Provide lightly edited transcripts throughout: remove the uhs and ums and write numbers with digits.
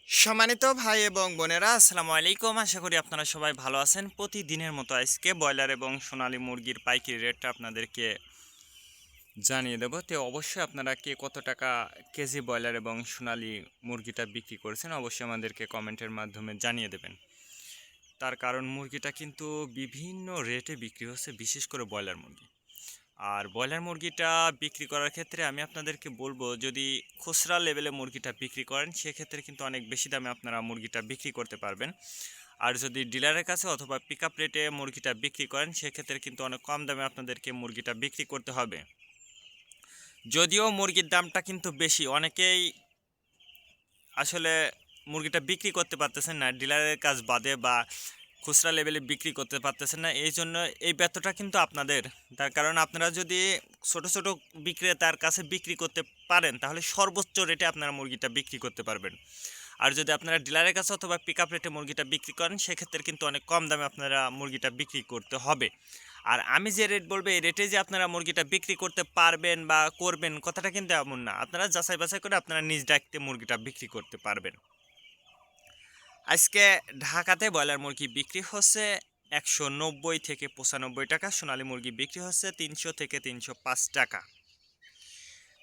সম্মানিত ভাই এবং বোনেরা, আসসালামু আলাইকুম। আশা করি আপনারা সবাই ভালো আছেন। প্রতিদিনের মতো আজকে ব্রয়লার এবং সোনালী মুরগির পাইকারি রেটটা আপনাদেরকে জানিয়ে দেব। তো অবশ্যই আপনারা কে কত টাকা কেজি ব্রয়লার এবং সোনালী মুরগিটা বিক্রি করেছেন অবশ্যই আমাদেরকে কমেন্টের মাধ্যমে জানিয়ে দেবেন। তার কারণ মুরগিটা কিন্তু বিভিন্ন রেটে বিক্রি হচ্ছে, বিশেষ করে ব্রয়লার মুরগি। আর ব্রয়লার মুরগিটা বিক্রি করার ক্ষেত্রে আমি আপনাদেরকে বলবো, যদি খুচরা লেভেলে মুরগিটা বিক্রি করেন সেক্ষেত্রে কিন্তু অনেক বেশি দামে আপনারা মুরগিটা বিক্রি করতে পারবেন। আর যদি ডিলারের কাছে অথবা পিক আপ রেটে মুরগিটা বিক্রি করেন সেক্ষেত্রে কিন্তু অনেক কম দামে আপনাদেরকে মুরগিটা বিক্রি করতে হবে। যদিও মুরগির দামটা কিন্তু বেশি, অনেকেই আসলে মুরগিটা বিক্রি করতে পারতেছেন না ডিলারের কাজ বাদে, বা খুচরা লেভেলে বিক্রি করতে পারতেছেন না। এই জন্য এই ব্যর্থটা কিন্তু আপনাদের। তার কারণ আপনারা যদি ছোট ছোট বিক্রেতার কাছে বিক্রি করতে পারেন তাহলে সর্বোচ্চ রেটে আপনারা মুরগিটা বিক্রি করতে পারবেন। আর যদি আপনারা ডিলারের কাছে অথবা পিক আপ রেটে মুরগিটা বিক্রি করেন সেক্ষেত্রে কিন্তু অনেক কম দামে আপনারা মুরগিটা বিক্রি করতে হবে। আর আমি যে রেট বলবো এই রেটে যে আপনারা মুরগিটা বিক্রি করতে পারবেন বা করবেন কথাটা কিন্তু এমন না। আপনারা যাচাই বাছাই করে আপনারা নিজ দায়িত্বে মুরগিটা বিক্রি করতে পারবেন। আজকে ঢাকাতে ব্রয়লার মুরগি বিক্রি হচ্ছে ১৯০ থেকে ৯৫ টাকা, সোনালী মুরগি বিক্রি হচ্ছে ৩০০ থেকে ৩০৫ টাকা।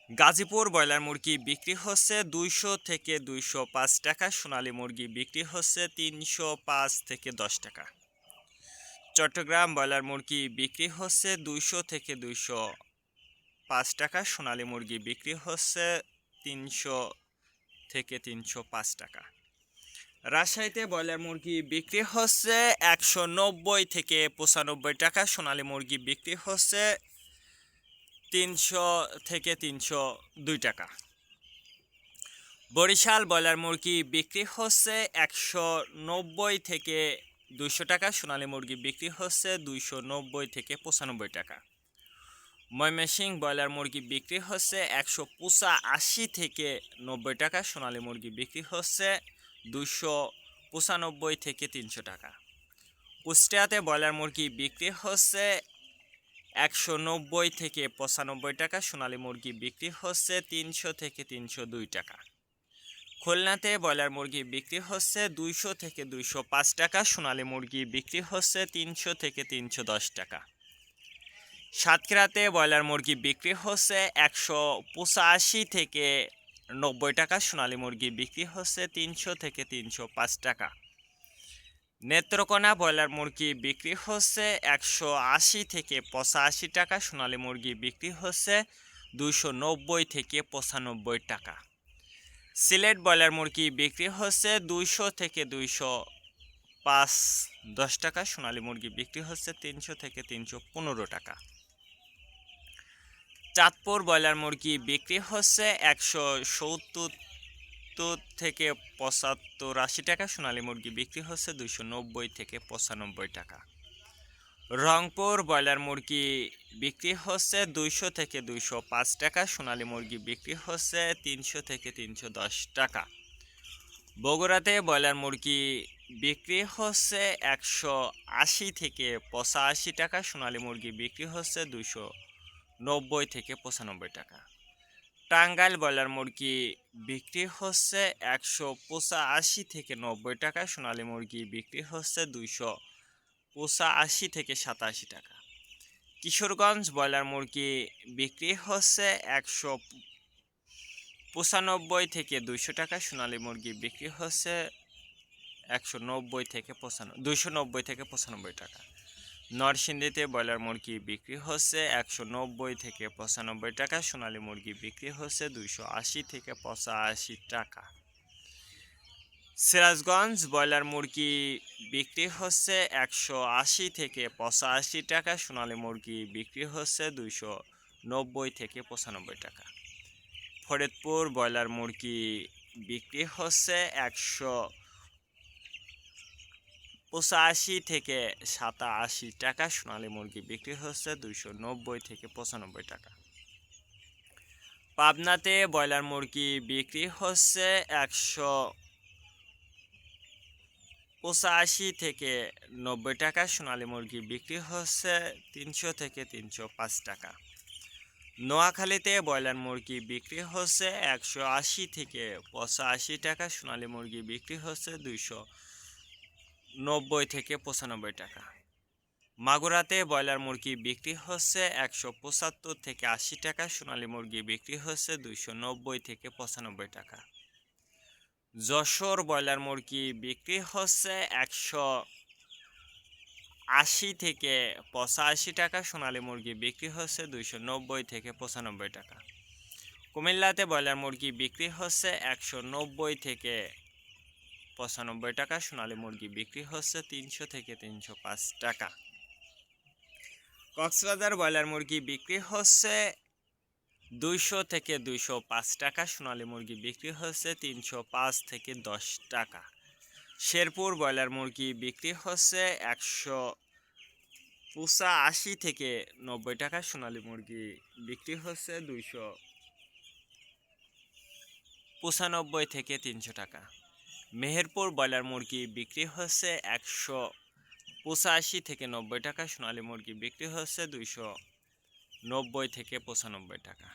গাজীপুর ব্রয়লার মুরগি বিক্রি হচ্ছে ২০০ থেকে ২০৫ টাকা, সোনালী মুরগি বিক্রি হচ্ছে ৩০৫ থেকে ১০ টাকা। চট্টগ্রাম ব্রয়লার মুরগি বিক্রি হচ্ছে ২০০ থেকে ২০৫ টাকা, সোনালী মুরগি বিক্রি হচ্ছে ৩০০ থেকে ৩০৫ টাকা। রাজশাহীতে ব্রয়লার মুরগি বিক্রি হচ্ছে ১৯০ থেকে ৯৫ টাকা, সোনালী মুরগি বিক্রি হচ্ছে ৩০০ থেকে ৩০২ টাকা। বরিশাল ব্রয়লার মুরগি বিক্রি হচ্ছে ১৯০ থেকে ২০০ টাকা, সোনালী মুরগি বিক্রি হচ্ছে ২৯০ থেকে ৯৫ টাকা। ময়মনসিংহ ব্রয়লার মুরগি বিক্রি হচ্ছে ১৮৫ থেকে ৯০ টাকা, সোনালী মুরগি বিক্রি হচ্ছে ২৯৫ থেকে ৩০০ টাকা। কুষ্টিয়াতে ব্রয়লার মুরগি বিক্রি হচ্ছে ১৯০ থেকে ৯৫ টাকা, সোনালী মুরগি বিক্রি হচ্ছে ৩০০ থেকে ৩০২ টাকা। খুলনাতে ব্রয়লার মুরগি বিক্রি হচ্ছে ২০০ থেকে ২০৫ টাকা, সোনালী মুরগি বিক্রি হচ্ছে ৩০০ থেকে ৩১০ টাকা। সাতক্ষীরাতে ব্রয়লার মুরগি বিক্রি হচ্ছে ১৮৫ থেকে ৯০ টাকা, সোনালী মুরগি বিক্রি হচ্ছে ৩০০ থেকে ৩০৫ টাকা। নেত্রকোনা ব্রয়লার মুরগি বিক্রি হচ্ছে ১৮০ থেকে ৮৫ টাকা, সোনালী মুরগি বিক্রি হচ্ছে ২৯০ থেকে ৯৫ টাকা। সিলেট ব্রয়লার মুরগি বিক্রি হচ্ছে ২০০ থেকে ২০৫ টাকা, সোনালী মুরগি বিক্রি হচ্ছে ৩০০ থেকে ৩১৫ টাকা। চাঁদপুর ব্রয়লার মুরগি বিক্রি হচ্ছে ১৭০ থেকে ৭৫-৮০ টাকা, সোনালী মুরগি বিক্রি হচ্ছে ২৯০ থেকে ৯৫ টাকা। রংপুর ব্রয়লার মুরগি বিক্রি হচ্ছে ২০০ থেকে ২০৫ টাকা, সোনালী মুরগি বিক্রি হচ্ছে ৩০০ থেকে ৩১০ টাকা। বগুড়াতে ব্রয়লার মুরগি বিক্রি হচ্ছে ১৮০ থেকে ৮৫ টাকা, সোনালী মুরগি বিক্রি হচ্ছে ২৯০ থেকে ৯৫ টাকা। টাঙ্গাইল ব্রয়লার মুরগি বিক্রি হচ্ছে ১৮৫ থেকে ৯০ টাকা, সোনালী মুরগি বিক্রি হচ্ছে ২৮৫ থেকে ৮৭ টাকা। কিশোরগঞ্জ ব্রয়লার মুরগি বিক্রি হচ্ছে ১৯৫ থেকে ২০০ টাকা, সোনালী মুরগি বিক্রি হচ্ছে ১৯০ থেকে ২৯০ থেকে ৯৫ টাকা। নরসিংদীতে ব্রয়লার মুরগি বিক্রি হচ্ছে ১৯০ থেকে ৯৫ টাকা, সোনালী মুরগি বিক্রি হচ্ছে ২৮০ থেকে ৮৫ টাকা। সিরাজগঞ্জ ব্রয়লার মুরগি বিক্রি হচ্ছে ১৮০ থেকে ৮৫ টাকা, সোনালী মুরগি বিক্রি হচ্ছে ২৯০ থেকে ৯৫ টাকা। ফরিদপুর ব্রয়লার মুরগি বিক্রি হচ্ছে ১৮৫ থেকে ৮৭ টাকা, সোনালী মুরগি বিক্রি হচ্ছে ২৯০ থেকে ৯৫ টাকা। পাবনাতে ব্রয়লার মুরগি বিক্রি হচ্ছে ১৮৫ থেকে ৯০ টাকা, সোনালী মুরগি বিক্রি হচ্ছে ৩০০ থেকে ৩০৫ টাকা। নোয়াখালীতে ব্রয়লার মুরগি বিক্রি হচ্ছে 180 থেকে 85 টাকা, সোনালী মুরগি বিক্রি হচ্ছে 290 থেকে 95 টাকা। মাগুরাতে ব্রয়লার মুরগি বিক্রি হচ্ছে 175 থেকে 80 টাকা, সোনালী মুরগি বিক্রি হচ্ছে 290 থেকে 95 টাকা। যশোর ব্রয়লার মুরগি বিক্রি হচ্ছে 180 থেকে 85 টাকা, সোনালী মুরগি বিক্রি হচ্ছে 290 থেকে 95 টাকা। কুমিল্লাতে ব্রয়লার মুরগি বিক্রি হচ্ছে 190 থেকে 95 টাকা, সোনালী মুরগি বিক্রি হচ্ছে 300 থেকে 305 টাকা। কক্সবাজার ব্রয়লার মুরগি বিক্রি হচ্ছে 200 থেকে 205 টাকা, সোনালী মুরগি বিক্রি হচ্ছে 305 থেকে 10 টাকা। শেরপুর ব্রয়লার মুরগি বিক্রি হচ্ছে 185 থেকে 90 টাকা, সোনালী মুরগি বিক্রি হচ্ছে 295 থেকে 300 টাকা। মেহেরপুর ব্রয়লার মুরগি বিক্রি হচ্ছে 185 থেকে 90 টাকা, সোনালী মুরগি বিক্রি হচ্ছে 290 থেকে 95 টাকা।